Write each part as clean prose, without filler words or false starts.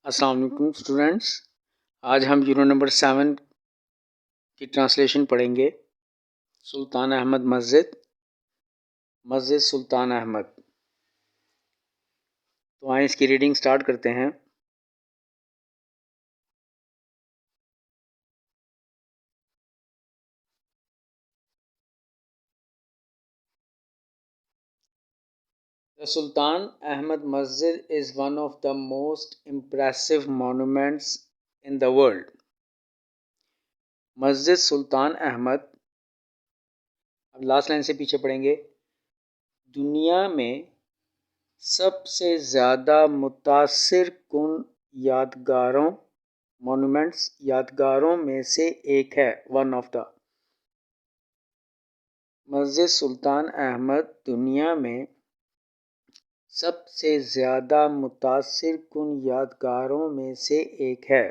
السلام علیکم اسٹوڈنٹس، آج ہم یونٹ نمبر 7 کی ٹرانسلیشن پڑھیں گے۔ سلطان احمد مسجد سلطان احمد۔ تو آئیں اس کی ریڈنگ سٹارٹ کرتے ہیں۔ The Sultan Ahmad Masjid is one of the most impressive monuments in the world. مسجد سلطان احمد، اب لاسٹ لائن سے پیچھے پڑھیں گے، دنیا میں سب سے زیادہ متاثر کن یادگاروں میں سے ایک ہے۔ ون آف دا مسجد سلطان احمد دنیا میں سب سے زیادہ متاثر کن یادگاروں میں سے ایک ہے۔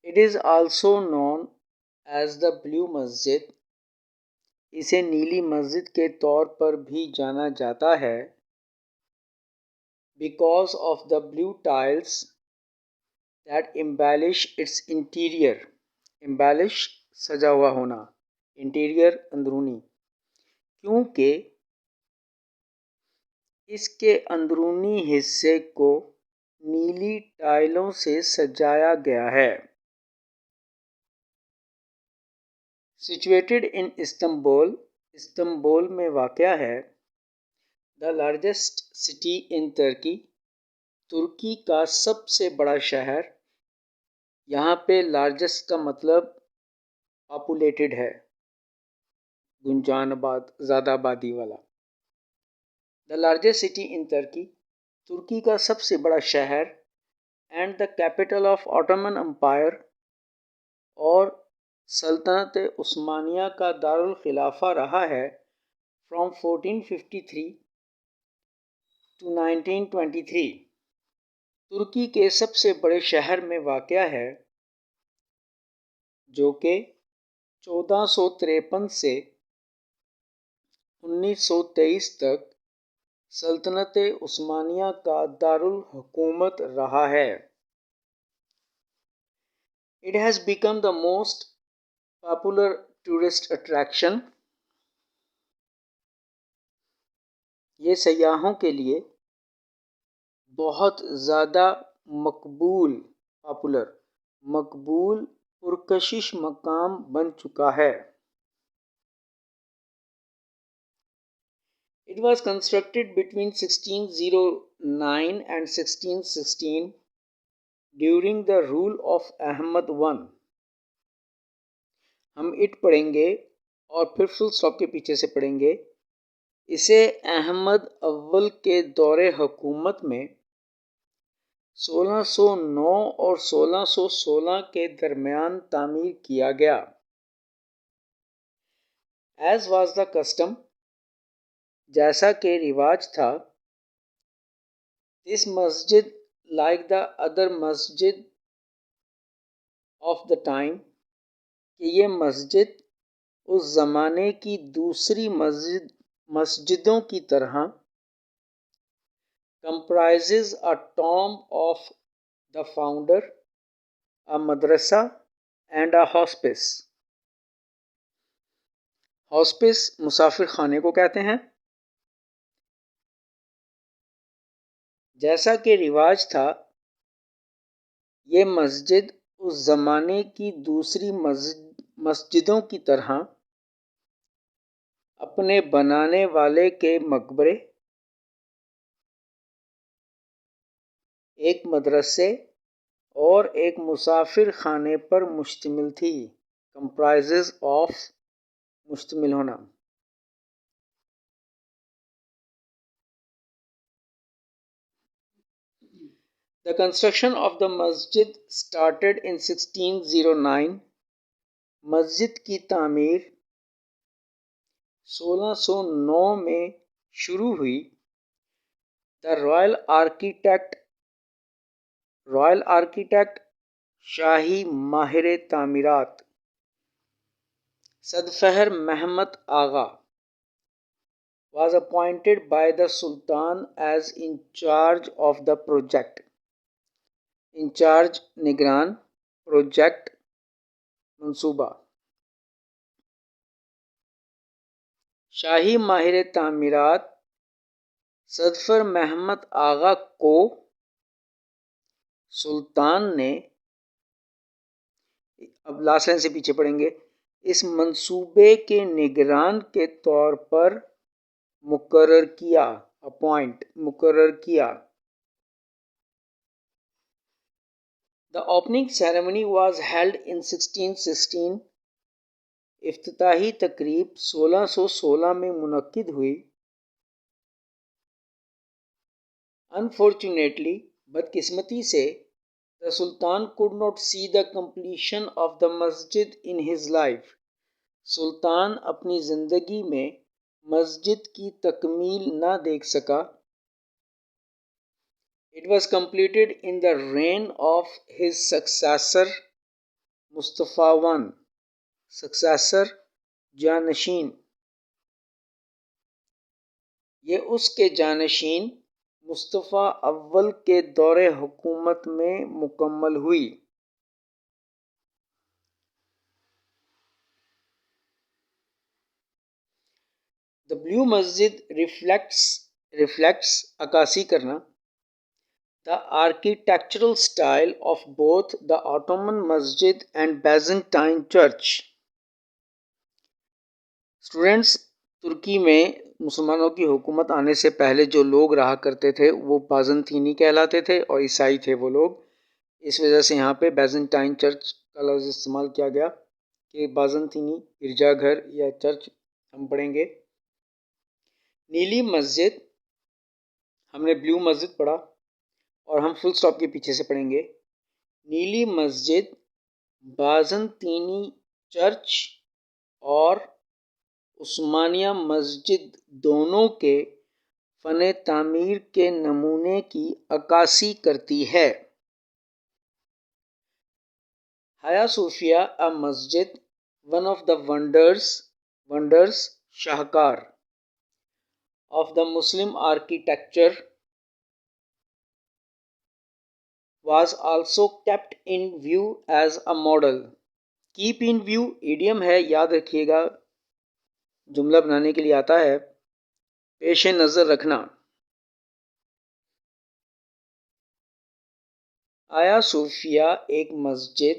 It is also known as the Blue مسجد، اسے نیلی مسجد کے طور پر بھی جانا جاتا ہے، because of the blue tiles that embellish its interior. embellish سجا ہوا ہونا، انٹیریئر اندرونی، کیونکہ اس کے اندرونی حصے کو نیلی ٹائلوں سے سجایا گیا ہے۔ Situated in استنبول، استنبول میں واقع ہے۔ The largest city in Turkey، ترکی کا سب سے بڑا شہر۔ یہاں پہ لارجسٹ کا مطلب پاپولیٹڈ ہے، گنجان آباد، زیادہ آبادی والا۔ The largest city in Turkey، ترکی کا سب سے بڑا شہر، and the capital of Ottoman Empire، اور سلطنت عثمانیہ کا دارالخلافہ رہا ہے from 1453 to 1923۔ ترکی کے سب سے بڑے شہر میں واقع ہے، جو کہ 1453 سے 1923 تک سلطنت عثمانیہ کا دارالحکومت رہا ہے۔ It has become the most popular tourist attraction، یہ سیاحوں کے لیے بہت زیادہ مقبول پرکشش مقام بن چکا ہے۔ It was constructed between 1609 and 1616 during the rule of Ahmad I۔ ہم اٹ پڑھیں گے اور پھر فل سٹاپ کے پیچھے سے پڑھیں گے۔ اسے احمد اول کے دور حکومت میں 1609 اور 1616 کے درمیان تعمیر کیا گیا۔ As was the custom، جیسا کہ رواج تھا، this Masjid like the other Masjid of the time، کہ یہ مسجد اس زمانے کی دوسری مسجدوں کی طرح comprises a tomb of the founder، a مدرسہ and a hospice۔ hospice مسافر خانے کو کہتے ہیں۔ جیسا کہ رواج تھا، یہ مسجد اس زمانے کی دوسری مسجدوں کی طرح اپنے بنانے والے کے مقبرے، ایک مدرسے اور ایک مسافر خانے پر مشتمل تھی۔ comprises of مشتمل ہونا۔ The construction of the masjid started in 1609۔ مسجد کی تعمیر 1609 میں شروع ہوئی۔ The royal architect شاہی ماہر تعمیرات سدفہر محمد آغا was appointed by the Sultan as in charge of the project۔ In charge نگران پروجیکٹ منصوبہ. شاہی ماہر تعمیرات صدفر محمد آغا کو سلطان نے، اب لاسٹ لائن سے پیچھے پڑھیں گے، اس منصوبے کے نگران کے طور پر مقرر کیا، مقرر کیا. The opening ceremony was held in 1616. افتتاحی تقریب 1616 میں منعقد ہوئی. Unfortunately, بدقسمتی سے the Sultan could not see the completion of the masjid in his life. سلطان اپنی زندگی میں مسجد کی تکمیل نہ دیکھ سکا. It was completed in the reign of his successor Mustafa I. successor جانشین، یہ اس کے جانشین مصطفیٰ اول کے دور حکومت میں مکمل ہوئی. The Blue Masjid reflects عکاسی کرنا the architectural style of both the Ottoman Masjid and Byzantine Church. Students, ترکی میں مسلمانوں کی حکومت آنے سے پہلے جو لوگ رہا کرتے تھے وہ بازنطینی کہلاتے تھے اور عیسائی تھے وہ لوگ. اس وجہ سے یہاں پہ بیزنٹائن چرچ کا لفظ استعمال کیا گیا کہ بازنطینی گرجا گھر یا چرچ ہم پڑھیں گے. نیلی مسجد، ہم نے بلیو مسجد پڑھا اور ہم فل سٹاپ کے پیچھے سے پڑھیں گے. نیلی مسجد بازنطینی چرچ اور عثمانیہ مسجد دونوں کے فن تعمیر کے نمونے کی عکاسی کرتی ہے. حیا صوفیہ a Masjid one of the wonders شاہکار of the Muslim architecture was also kept in view as a model. keep in view idiom ہے، یاد رکھیے گا، جملہ بنانے کے لیے آتا ہے، پیش نظر رکھنا. آیا صوفیہ ایک مسجد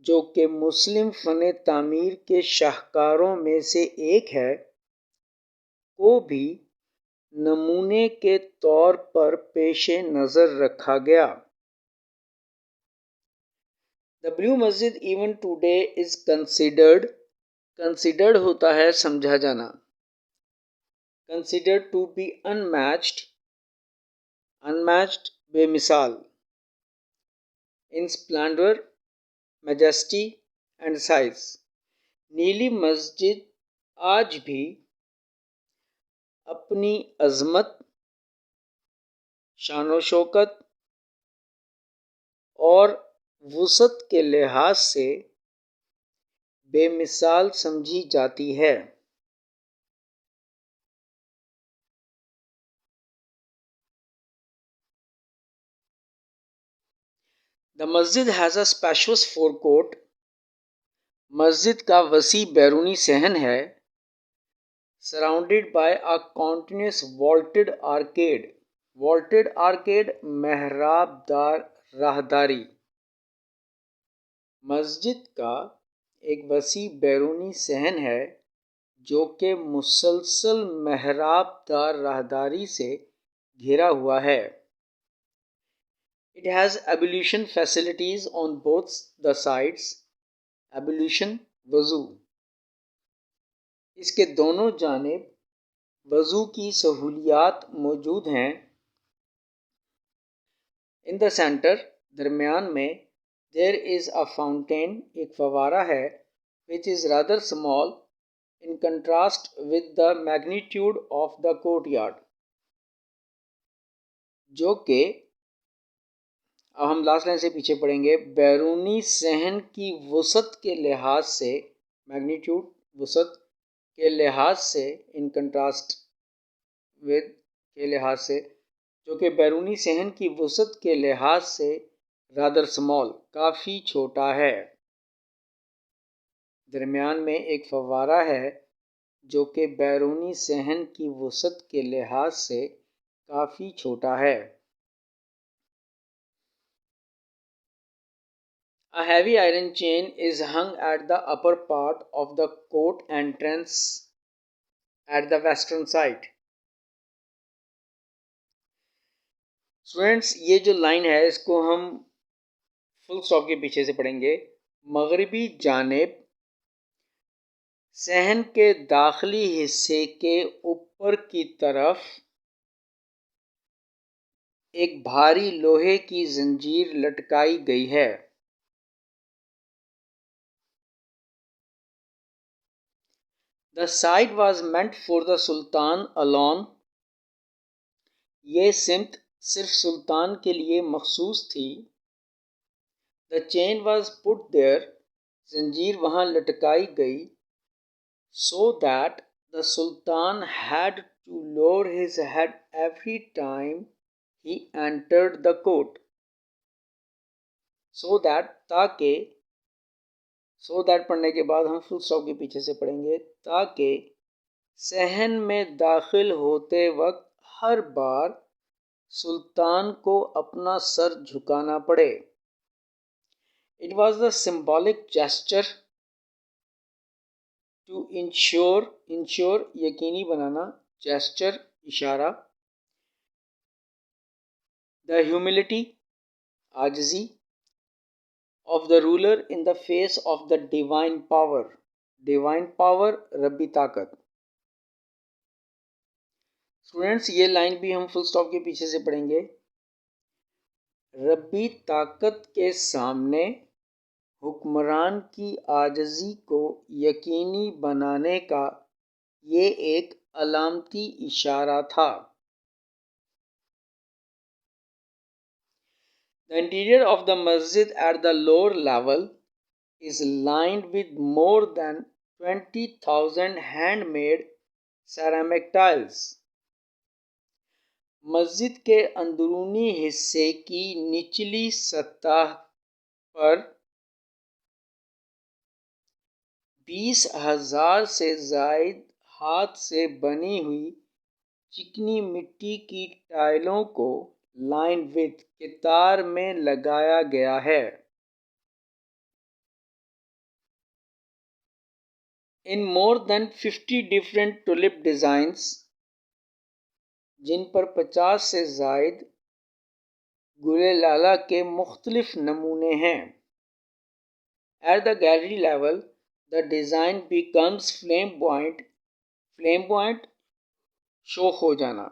جو کہ مسلم فن تعمیر کے شاہکاروں میں سے ایک ہے کو بھی نمونے کے طور پر پیش نظر رکھا گیا. The Blue Masjid even today is considered ہوتا ہے سمجھا جانا، considered to be unmatched بے مثال in splendor, majesty and size. نیلی مسجد آج بھی اپنی عظمت، شان و شوکت اور وسعت کے لحاظ سے بے مثال سمجھی جاتی ہے. The masjid has a spacious forecourt. مسجد کا وسیع بیرونی صحن ہے. Surrounded by a continuous vaulted arcade محراب دار راہداری. مسجد کا ایک وسیع بیرونی صحن ہے جو کہ مسلسل محراب دار راہداری سے گھرا ہوا ہے. It has ablution facilities on both the sides. Ablution وضو، اس کے دونوں جانب وضو کی سہولیات موجود ہیں. In the center، درمیان میں، there is a fountain، ایک فوارہ ہے، which is rather small in contrast with the magnitude of the courtyard. جو کہ اب ہم لاسٹ لائن سے پیچھے پڑھیں گے، بیرونی صحن کی وسعت کے لحاظ سے، میگنیٹیوڈ وسعت کے لحاظ سے، ان کنٹراسٹ ود کے لحاظ سے جو کہ بیرونی صحن کی وسعت کے لحاظ سے رادر سمال کافی چھوٹا ہے۔ درمیان میں ایک فوارہ ہے جو کہ بیرونی صحن کی وسعت کے لحاظ سے کافی چھوٹا ہے۔ A heavy iron chain is hung at the upper part of the court entrance at the western side. Students یہ جو لائن ہے اس کو ہم فل اسٹاپ کے پیچھے سے پڑھیں گے۔ مغربی جانب صحن کے داخلی حصے کے اوپر کی طرف ایک بھاری لوہے کی زنجیر لٹکائی گئی ہے۔ The site was meant for the Sultan alone. یہ سمت صرف سلطان کے لیے مخصوص تھی۔ The chain was put there. زنجیر وہاں لٹکائی گئی so that the Sultan had to lower his head every time he entered the court. So that پڑھنے کے بعد ہم فل اسٹاپ کے پیچھے سے پڑھیں گے تاکہ صحن میں داخل ہوتے وقت ہر بار سلطان کو اپنا سر جھکانا پڑے۔ It was the symbolic gesture to ensure یقینی بنانا، gesture اشارہ، the humility عاجزی of the ruler in the face of the divine power ربی طاقت۔ اسٹوڈینٹس یہ لائن بھی ہم فل اسٹاپ کے پیچھے سے پڑھیں گے۔ ربی طاقت کے سامنے حکمران کی عاجزی کو یقینی بنانے کا یہ ایک علامتی اشارہ تھا۔ The interior of the masjid at the lower level is lined with more than 20,000 handmade ceramic tiles. مسجد کے اندرونی حصے کی نچلی سطح پر 20,000 سے زائد ہاتھ سے بنی ہوئی چکنی مٹی کی ٹائلوں کو لائن وتھ قطار میں لگایا گیا ہے۔ In more than 50 different tulip designs جن پر 50 سے زائد گل لالہ کے مختلف نمونے ہیں۔ At the gallery level the design becomes flamboyant شوخ ہو جانا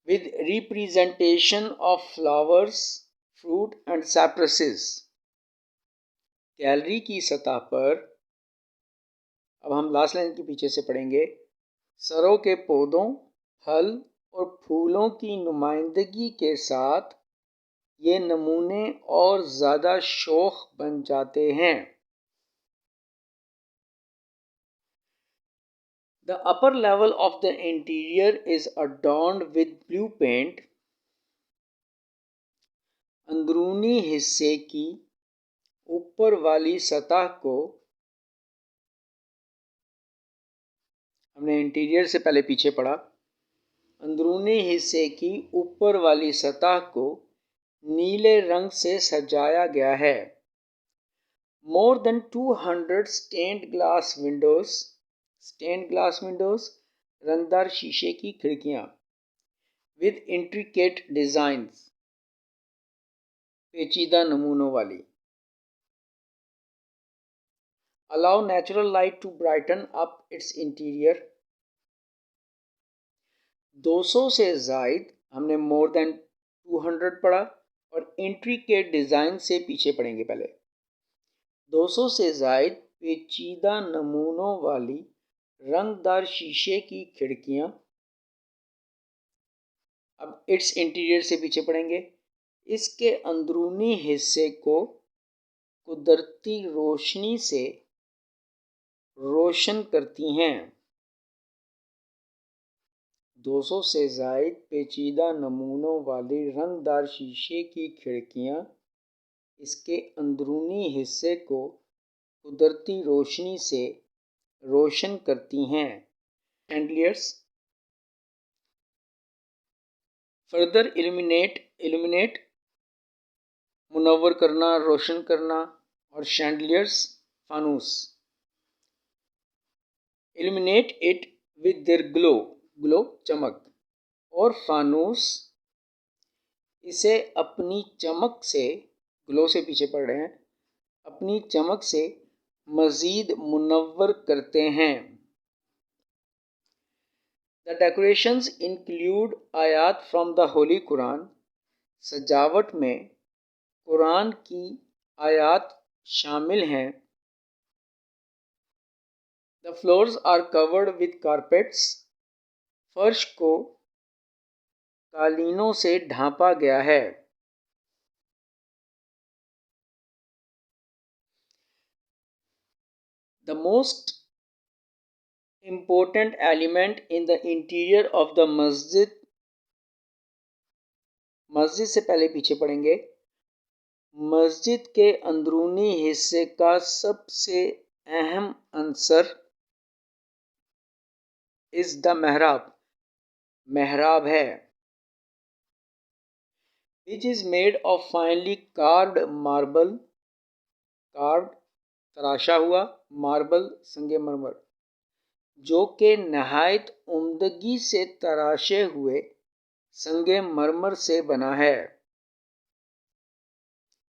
with representation of flowers, fruit and cypresses. Gallery کی سطح پر اب ہم لاسٹ لائن کے پیچھے سے پڑھیں گے، سروں کے پودوں، پھل اور پھولوں کی نمائندگی کے ساتھ یہ نمونے اور زیادہ شوخ بن جاتے ہیں۔ The upper level of the interior is adorned with blue paint. اندرونی حصے کی اوپر والی سطح کو ہم نے انٹیریئر سے پہلے پیچھے پڑھا، اندرونی حصے کی اوپر والی سطح کو نیلے رنگ سے سجایا گیا ہے۔ More than 200 stained glass windows رنگدار شیشے کی کھڑکیاں with intricate designs پیچیدہ نمونوں والی allow natural light to brighten up its interior. 200 سے زائد ہم نے more than 200 پڑھا اور intricate design سے پیچھے پڑھیں گے پہلے۔ 200 سے زائد پیچیدہ نمونوں والی رنگدار شیشے کی کھڑکیاں، اب اٹس انٹیریئر سے پیچھے پڑھیں گے، اس کے اندرونی حصے کو قدرتی روشنی سے روشن کرتی ہیں۔ 200 سے زائد پیچیدہ نمونوں والی رنگدار شیشے کی کھڑکیاں اس کے اندرونی حصے کو قدرتی روشنی سے روشن کرتی ہیں. Chandeliers further illuminate منور کرنا، روشن کرنا. اور chandeliers فانوس illuminate it with their glow چمک. اور فانوس اسے اپنی چمک سے، گلو سے پیچھے پڑ رہے ہیں، اپنی چمک سے مزید منور کرتے ہیں. The decorations include آیات from the Holy Quran. سجاوٹ میں قرآن کی آیات شامل ہیں. The floors are covered with carpets. فرش کو قالینوں سے ڈھانپا گیا ہے. The most important element in the interior of the مسجد سے پہلے پیچھے پڑھیں گے. مسجد کے اندرونی حصے کا سب سے اہم عنصر is the محراب ہے. which is made of finely carved marble تراشا ہوا ماربل سنگ مرمر، جو کہ نہایت عمدگی سے تراشے ہوئے سنگ مرمر سے بنا ہے.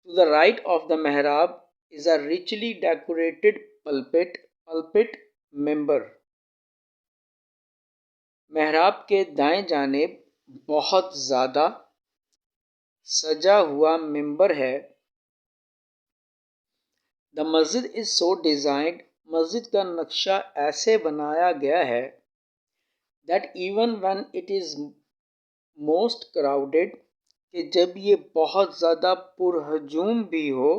To the right of the mihrab is a richly decorated pulpit member. محراب کے دائیں جانب بہت زیادہ سجا ہوا ممبر ہے. The masjid is so designed. مسجد کا نقشہ ایسے بنایا گیا ہے that even when it is most crowded کہ جب یہ بہت زیادہ پرہجوم بھی ہو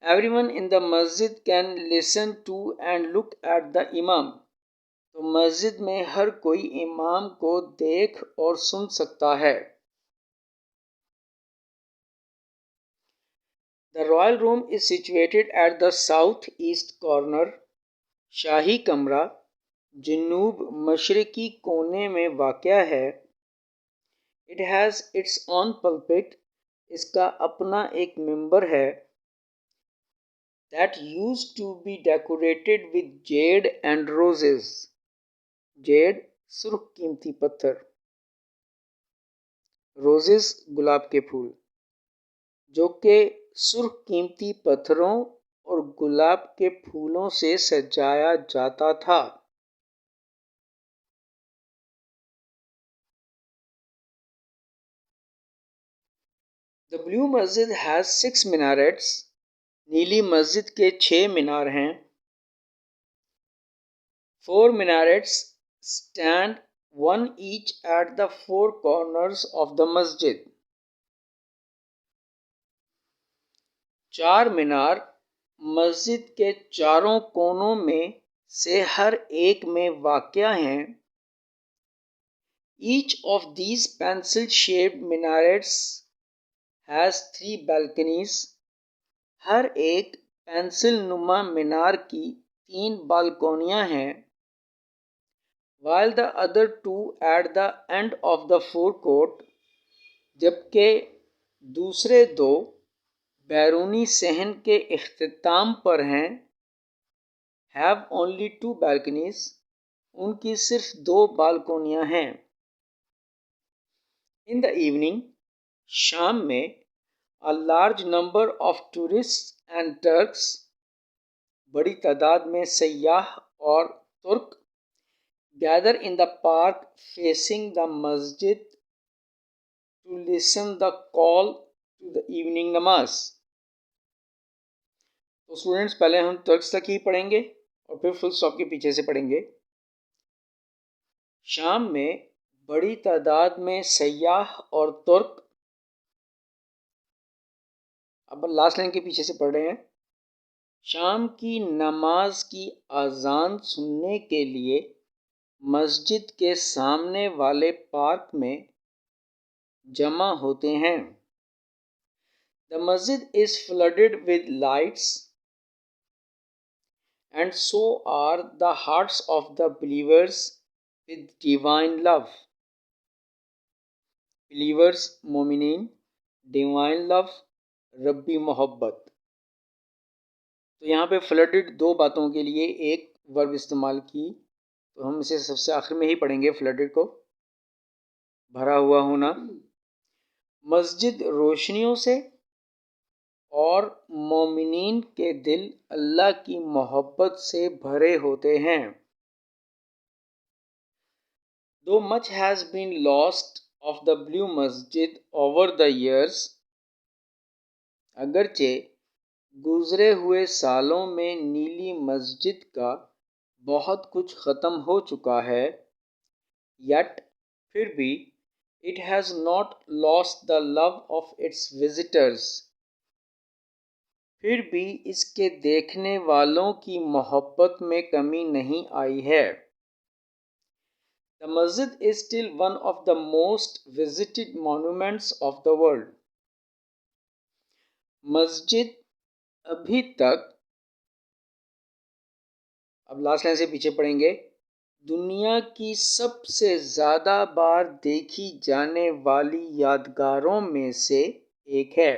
everyone in the masjid can listen to and look at the imam. تو مسجد میں ہر کوئی امام کو دیکھ اور سن سکتا ہے. The royal room is situated at the south east corner. شاہی کمرہ جنوب مشرقی کونے میں واقع ہے. It has its own pulpit. اس کا اپنا ایک ممبر ہے. That used to be decorated with jade and roses. Jade سرخ قیمتی پتھر، روزز گلاب کے پھول، جو کہ سرخ قیمتی پتھروں اور گلاب کے پھولوں سے سجایا جاتا تھا. The blue masjid has 6 minarets. نیلی مسجد کے 6 مینار ہیں. 4 minarets stand one each at the 4 corners of the masjid. 4 مینار مسجد کے چاروں کونوں میں سے ہر ایک میں واقع ہیں. Each of these pencil-shaped minarets has 3 balconies. ہر ایک پینسل نما مینار کی 3 بالکونیاں ہیں. While the other 2 at the end of the forecourt. جبکہ دوسرے 2 بیرونی صحن کے اختتام پر ہیں. Have only 2 balconies. ان کی صرف 2 بالکونیاں ہیں. In the evening. شام میں a large number of tourists and Turks. بڑی تعداد میں سیاح اور ترک gather in the park facing the masjid to listen the call to the evening namaz. تو اسٹوڈنٹس پہلے ہم ترکس تک ہی پڑھیں گے اور پھر فل اسٹاپ کے پیچھے سے پڑھیں گے. شام میں بڑی تعداد میں سیاح اور ترک، اب لاسٹ لائن کے پیچھے سے پڑھ رہے ہیں، شام کی نماز کی اذان سننے کے لیے مسجد کے سامنے والے پارک میں جمع ہوتے ہیں. The masjid is flooded with lights, and so are the hearts of the believers with divine love. Believers, مومنین, divine love, ربی محبت. تو یہاں پہ فلڈڈ دو باتوں کے لیے ایک ورب استعمال کی، تو ہم اسے سب سے آخر میں ہی پڑھیں گے. فلڈڈ کو بھرا ہوا ہونا. مسجد روشنیوں سے اور مومنین کے دل اللہ کی محبت سے بھرے ہوتے ہیں. Though much has been lost of the blue masjid over the years, اگرچہ گزرے ہوئے سالوں میں نیلی مسجد کا بہت کچھ ختم ہو چکا ہے، yet پھر بھی it has not lost the love of its visitors، پھر بھی اس کے دیکھنے والوں کی محبت میں کمی نہیں آئی ہے. The masjid is still one of the most visited monuments of the world. مسجد ابھی تک، اب لاسٹ لائن سے پیچھے پڑھیں گے، دنیا کی سب سے زیادہ بار دیکھی جانے والی یادگاروں میں سے ایک ہے.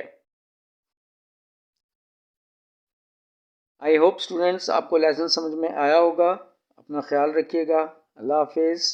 آئی ہوپ اسٹوڈینٹس آپ کو لیسن سمجھ میں آیا ہوگا. اپنا خیال رکھیے گا. اللہ حافظ.